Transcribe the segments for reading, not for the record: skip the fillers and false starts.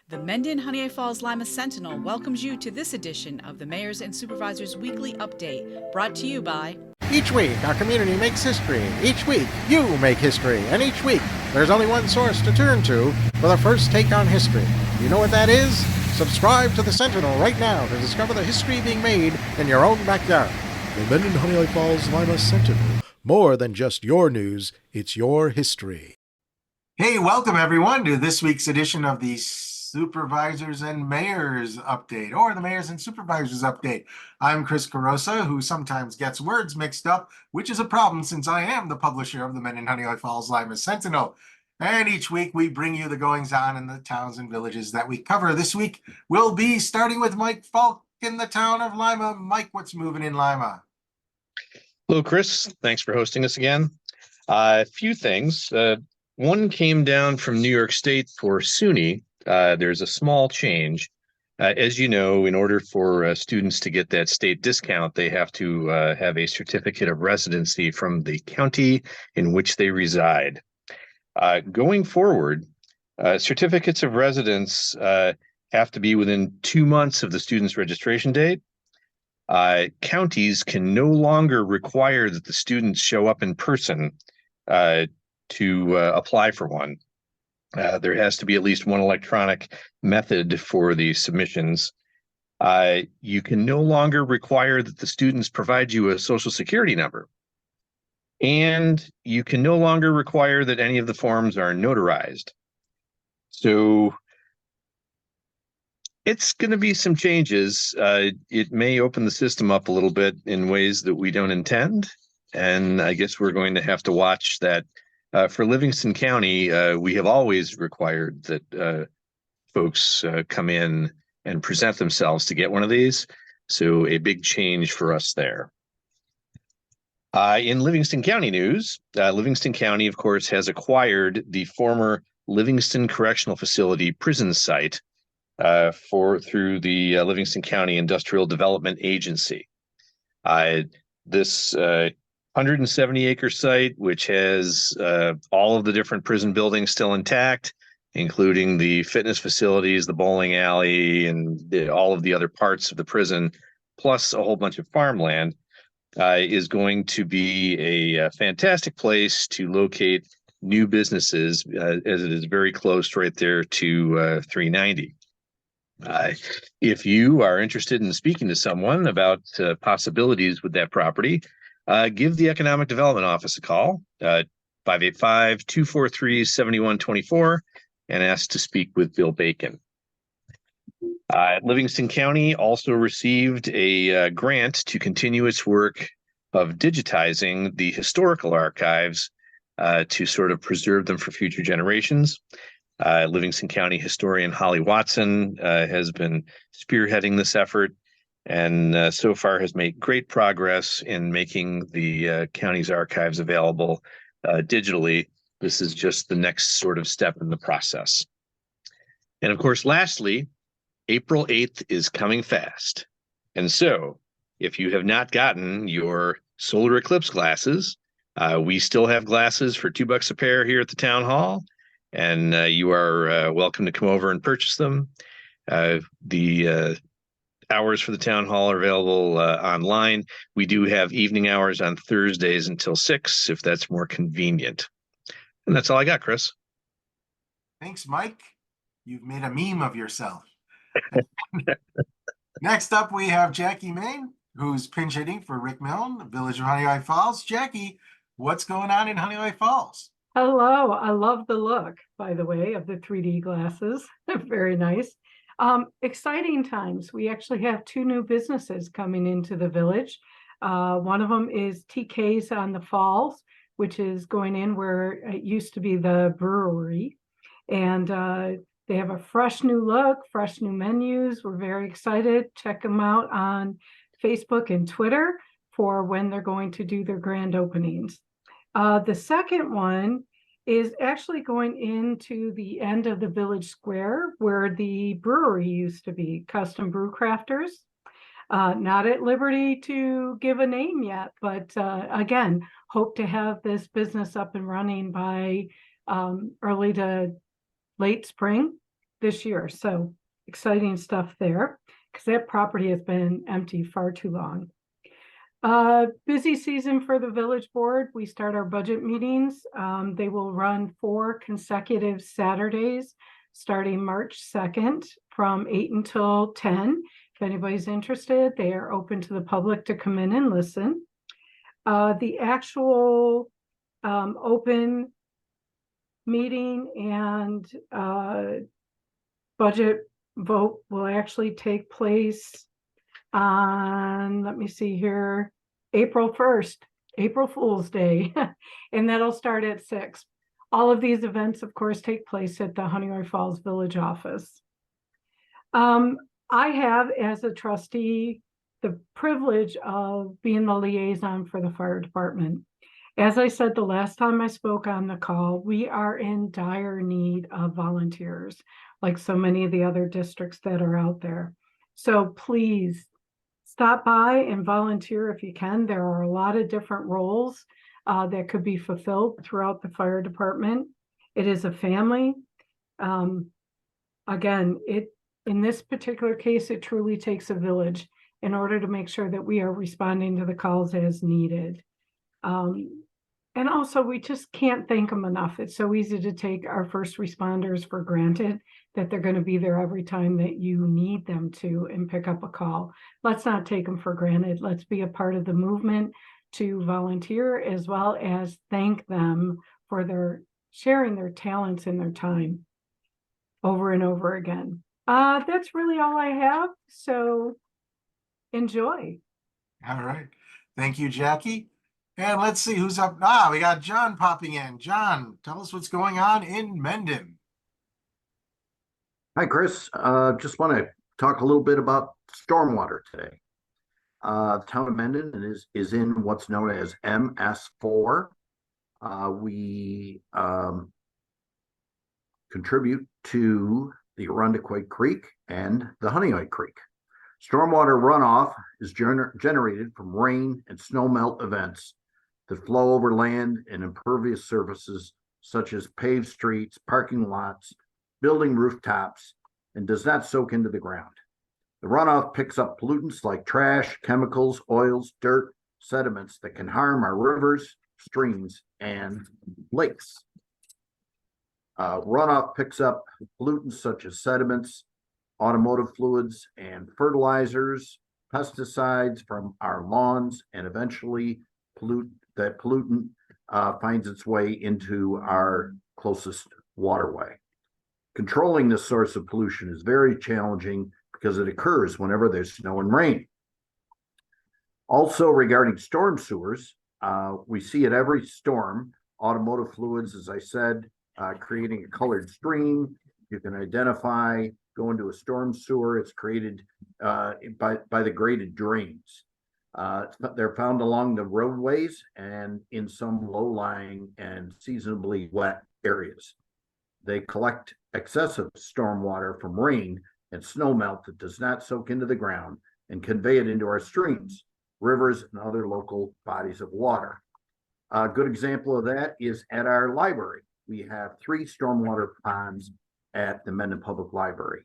The Mendon-Honeoye Falls-Lima Sentinel welcomes you to this edition of the Mayors and Supervisors Weekly Update, brought to you by... Each week, our community makes history. Each week, you make history. And each week, there's only one source to turn to for the first take on history. You know what that is? Subscribe to the Sentinel right now to discover the history being made in your own backyard. The Mendon-Honeoye Falls-Lima Sentinel. More than just your news, it's your history. Hey, welcome everyone to this week's edition of the Supervisors and Mayors Update, or the Mayors and Supervisors Update. I'm Chris Carosa, who sometimes gets words mixed up, which is a problem since I am the publisher of the Mendon-Honeoye Falls-Lima Sentinel. And each week we bring you the goings-on in the towns and villages that we cover. This week we'll be starting with Mike Falk in the town of Lima. Mike, what's moving in Lima? Hello, Chris. Thanks for hosting us again. A few things. One came down from New York State for SUNY. There's a small change. As you know, in order for students to get that state discount, they have to have a certificate of residency from the county in which they reside. Going forward, certificates of residence have to be within 2 months of the student's registration date. Counties can no longer require that the students show up in person to apply for one. There has to be at least one electronic method for the submissions. You can no longer require that the students provide you a social security number. And you can no longer require that any of the forms are notarized. So it's going to be some changes. It may open the system up a little bit in ways that we don't intend. And I guess we're going to have to watch that. For Livingston County, we have always required that folks come in and present themselves to get one of these. So a big change for us there. In Livingston County news, Livingston County, of course, has acquired the former Livingston Correctional Facility prison site through the Livingston County Industrial Development Agency. This 170-acre site, which has all of the different prison buildings still intact, including the fitness facilities, the bowling alley, and all of the other parts of the prison, plus a whole bunch of farmland, is going to be a fantastic place to locate new businesses, as it is very close right there to 390. If you are interested in speaking to someone about possibilities with that property, give the Economic Development Office a call, 585-243-7124, and ask to speak with Bill Bacon. Livingston County also received a grant to continue its work of digitizing the historical archives to sort of preserve them for future generations. Livingston County historian Holly Watson has been spearheading this effort, and so far has made great progress in making the county's archives available digitally. This is just the next sort of step in the process. And of course, lastly, April 8th is coming fast. And so if you have not gotten your solar eclipse glasses, we still have glasses for $2 a pair here at the town hall, and you are welcome to come over and purchase them. The hours for the town hall are available online. We do have evening hours on Thursdays until 6, if that's more convenient. And that's all I got, Chris. Thanks, Mike. You've made a meme of yourself. Next up, we have Jackie Main, who's pinch hitting for Rick Milne, Village of Honeoye Falls. Jackie, what's going on in Honeoye Falls? Hello. I love the look, by the way, of the 3D glasses. Very nice. Exciting times. We actually have 2 new businesses coming into the village. One of them is TK's on the Falls, which is going in where it used to be the brewery. And they have a fresh new look, fresh new menus. We're very excited. Check them out on Facebook and Twitter for when they're going to do their grand openings. The second one is actually going into the end of the village square where the brewery used to be, Custom Brew Crafters. Not at liberty to give a name yet, but again, hope to have this business up and running by early to late spring. this year. So exciting stuff there, because that property has been empty far too long. Busy season for the village board. We start our budget meetings. They will run 4 consecutive Saturdays, starting March 2nd from 8 until 10. If anybody's interested, they are open to the public to come in and listen. The actual open meeting and budget vote will actually take place on, let me see here, April 1st, April Fool's Day, and that'll start at 6. All of these events, of course, take place at the Honeoye Falls Village office. I have, as a trustee, the privilege of being the liaison for the fire department. As I said the last time I spoke on the call, we are in dire need of volunteers, like so many of the other districts that are out there. So please stop by and volunteer if you can. There are a lot of different roles that could be fulfilled throughout the fire department. It is a family. Again, in this particular case, it truly takes a village in order to make sure that we are responding to the calls as needed. And also, we just can't thank them enough. It's so easy to take our first responders for granted, that they're going to be there every time that you need them to and pick up a call. Let's not take them for granted. Let's be a part of the movement to volunteer, as well as thank them for their sharing their talents and their time over and over again. That's really all I have. So enjoy. All right. Thank you, Jackie. And let's see who's up. We got John popping in. John, tell us what's going on in Mendon. Hi, Chris. Just want to talk a little bit about stormwater today. The town of Mendon is in what's known as MS4. We contribute to the Mendon-Honeoye Creek and the Honeoye Creek. Stormwater runoff is generated from rain and snowmelt events that flow over land and impervious surfaces such as paved streets, parking lots, building rooftops, and does not soak into the ground. The runoff picks up pollutants like trash, chemicals, oils, dirt, sediments that can harm our rivers, streams, and lakes. Runoff picks up pollutants such as sediments, automotive fluids, and fertilizers, pesticides from our lawns, and eventually that pollutant finds its way into our closest waterway. Controlling this source of pollution is very challenging because it occurs whenever there's snow and rain. Also, regarding storm sewers, we see at every storm, automotive fluids, as I said, creating a colored stream. You can identify, go into a storm sewer, it's created by the graded drains. They're found along the roadways and in some low-lying and seasonably wet areas. They collect excessive stormwater from rain and snowmelt that does not soak into the ground and convey it into our streams, rivers, and other local bodies of water. A good example of that is at our library. We have 3 stormwater ponds at the Mendon Public Library.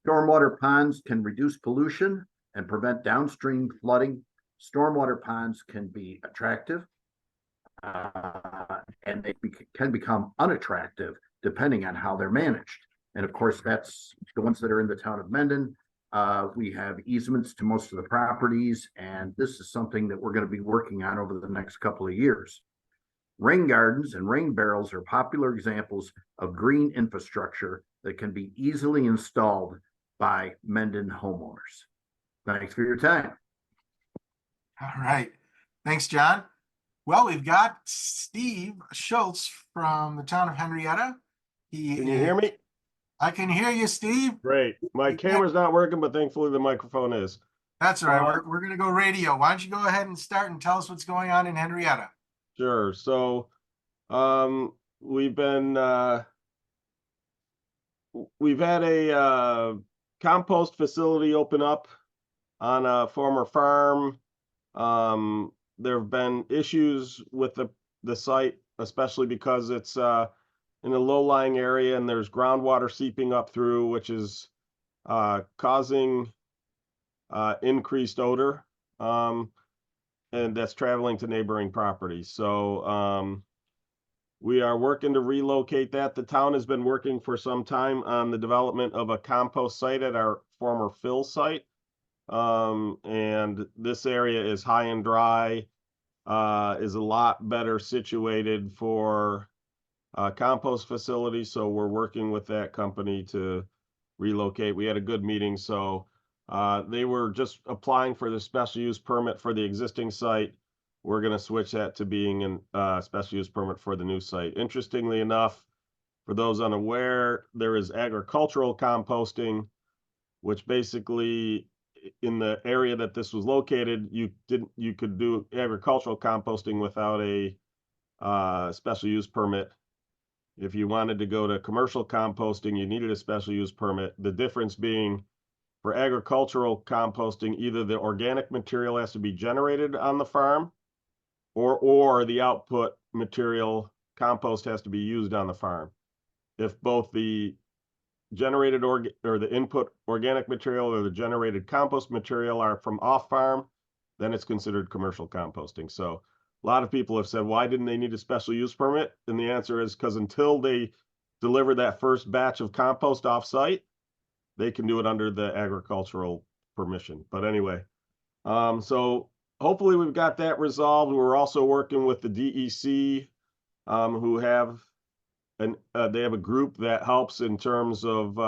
Stormwater ponds can reduce pollution and prevent downstream flooding. Stormwater ponds can be attractive, and they can become unattractive depending on how they're managed. And of course, that's the ones that are in the town of Mendon. We have easements to most of the properties, and this is something that we're going to be working on over the next couple of years. Rain gardens and rain barrels are popular examples of green infrastructure that can be easily installed by Mendon homeowners. Thanks for your time. All right. Thanks, John. Well, we've got Steve Schultz from the town of Henrietta. Can you hear me? I can hear you, Steve. Great. My camera's not working, but thankfully the microphone is. That's all right. We're going to go radio. Why don't you go ahead and start and tell us what's going on in Henrietta? Sure. So we've had a compost facility open up on a former farm. There have been issues with the site especially because it's in a low-lying area and there's groundwater seeping up through, which is causing increased odor, and that's traveling to neighboring properties. So we are working to relocate that. The town has been working for some time on the development of a compost site at our former fill site. And this area is high and dry, is a lot better situated for compost facility. So we're working with that company to relocate. We had a good meeting. So they were just applying for the special use permit for the existing site. We're going to switch that to being a special use permit for the new site. Interestingly enough, for those unaware, there is agricultural composting, which basically in the area that this was located, you could do agricultural composting without a special use permit. If you wanted to go to commercial composting, you needed a special use permit. The difference being for agricultural composting, either the organic material has to be generated on the farm or the output material compost has to be used on the farm. If both the generated or the input organic material or the generated compost material are from off farm, then it's considered commercial composting. So a lot of people have said, why didn't they need a special use permit? And the answer is because until they deliver that first batch of compost off site, they can do it under the agricultural permission. But anyway, so hopefully we've got that resolved. We're also working with the DEC, who have they have a group that helps in terms of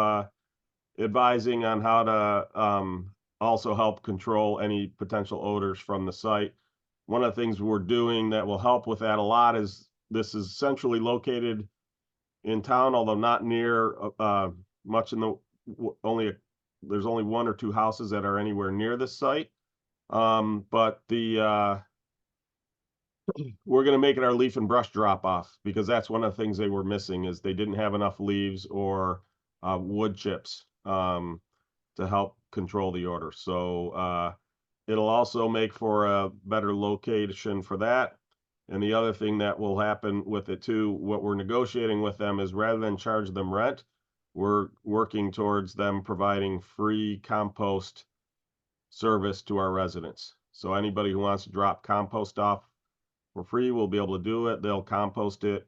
advising on how to also help control any potential odors from the site. One of the things we're doing that will help with that a lot is this is centrally located in town, although not near much in the there's only 1 or 2 houses that are anywhere near this site. But we're going to make it our leaf and brush drop off, because that's one of the things they were missing is they didn't have enough leaves or wood chips to help control the odor. So it'll also make for a better location for that. And the other thing that will happen with it too, what we're negotiating with them is rather than charge them rent, we're working towards them providing free compost service to our residents. So anybody who wants to drop compost off for free will be able to do it. They'll compost it,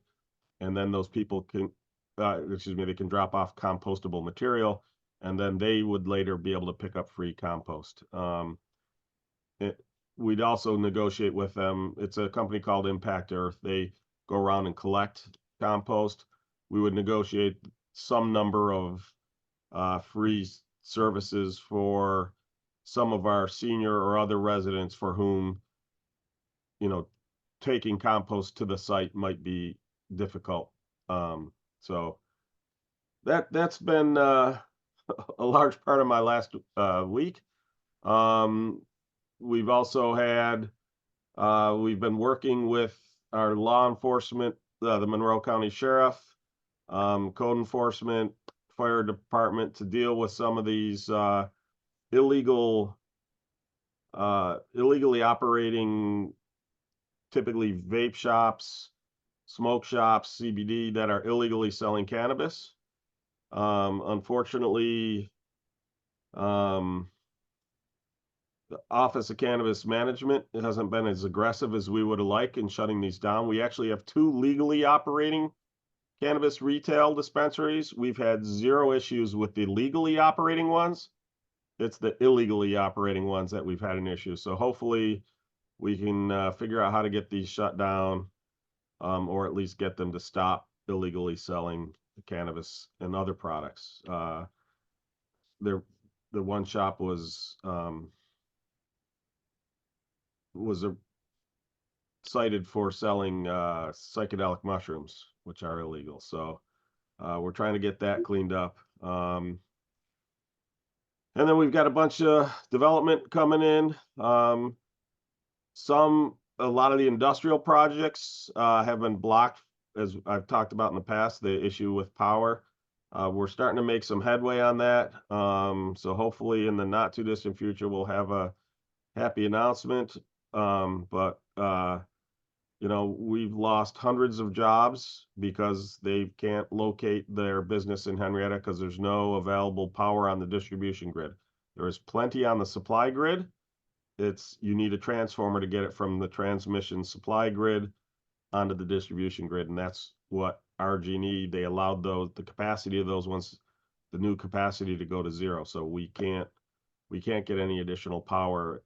and then those people can, they can drop off compostable material, and then they would later be able to pick up free compost. We'd also negotiate with them. It's a company called Impact Earth. They go around and collect compost. We would negotiate some number of free services for some of our senior or other residents for whom, taking compost to the site might be difficult. So that's been a large part of my last week. We've also had, we've been working with our law enforcement, the Monroe County Sheriff, code enforcement, fire department to deal with some of these illegally operating, typically vape shops, smoke shops, CBD, that are illegally selling cannabis. Unfortunately, the Office of Cannabis Management, it hasn't been as aggressive as we would have liked in shutting these down. We actually have 2 legally operating cannabis retail dispensaries. We've had 0 issues with the legally operating ones. It's the illegally operating ones that we've had an issue. So hopefully we can figure out how to get these shut down, or at least get them to stop illegally selling cannabis and other products. The one shop was cited for selling psychedelic mushrooms, which are illegal. So we're trying to get that cleaned up. And then we've got a bunch of development coming in. A lot of the industrial projects have been blocked, as I've talked about in the past, the issue with power. We're starting to make some headway on that. So hopefully in the not too distant future, we'll have a happy announcement. But we've lost hundreds of jobs because they can't locate their business in Henrietta because there's no available power on the distribution grid. There is plenty on the supply grid. You need a transformer to get it from the transmission supply grid onto the distribution grid, and that's what RG&E, they allowed the capacity of those ones, the new capacity, to go to zero. So we can't get any additional power.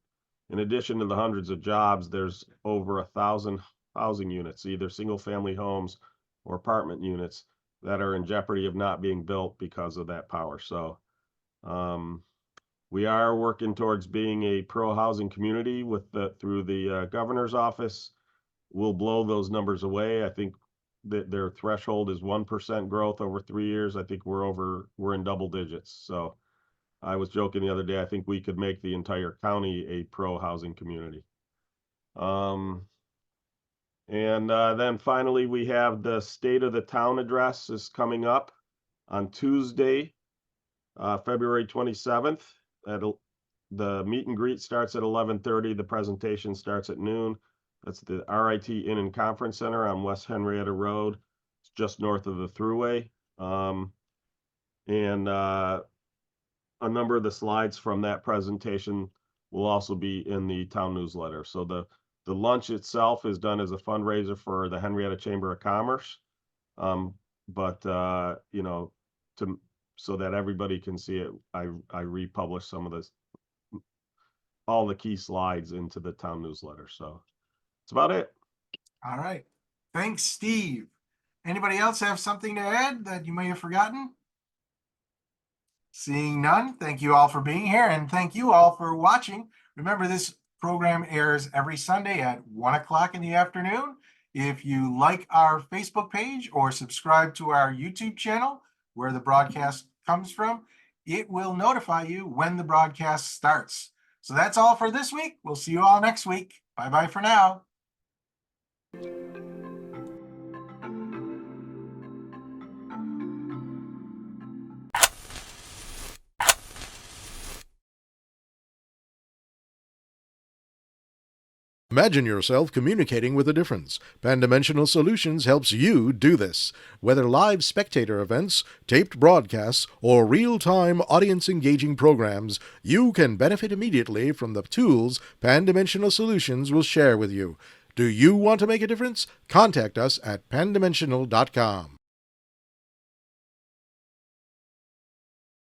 In addition to the hundreds of jobs, there's over 1,000 housing units, either single family homes or apartment units, that are in jeopardy of not being built because of that power. So we are working towards being a pro housing community through the governor's office. We'll blow those numbers away. I think that their threshold is 1% growth over 3 years. I think we're in double digits. So I was joking the other day, I think we could make the entire county a pro housing community. And then finally, we have the State of the Town address is coming up on Tuesday, February 27th. The meet and greet starts at 11:30. The presentation starts at noon. That's the RIT Inn and Conference Center on West Henrietta Road. It's just north of the Thruway. And a number of the slides from that presentation will also be in the town newsletter. So the lunch itself is done as a fundraiser for the Henrietta Chamber of Commerce. So that everybody can see it, I republish some of all the key slides into the town newsletter. So that's about it. All right. Thanks, Steve. Anybody else have something to add that you may have forgotten? Seeing none, thank you all for being here, and thank you all for watching. Remember, this program airs every Sunday at 1 o'clock in the afternoon. If you like our Facebook page or subscribe to our YouTube channel, where the broadcast comes from, it will notify you when the broadcast starts. So that's all for this week. We'll see you all next week. Bye-bye for now. Imagine yourself communicating with a difference. Pan-Dimensional Solutions helps you do this. Whether live spectator events, taped broadcasts, or real-time audience-engaging programs, you can benefit immediately from the tools Pan-Dimensional Solutions will share with you. Do you want to make a difference? Contact us at pandimensional.com.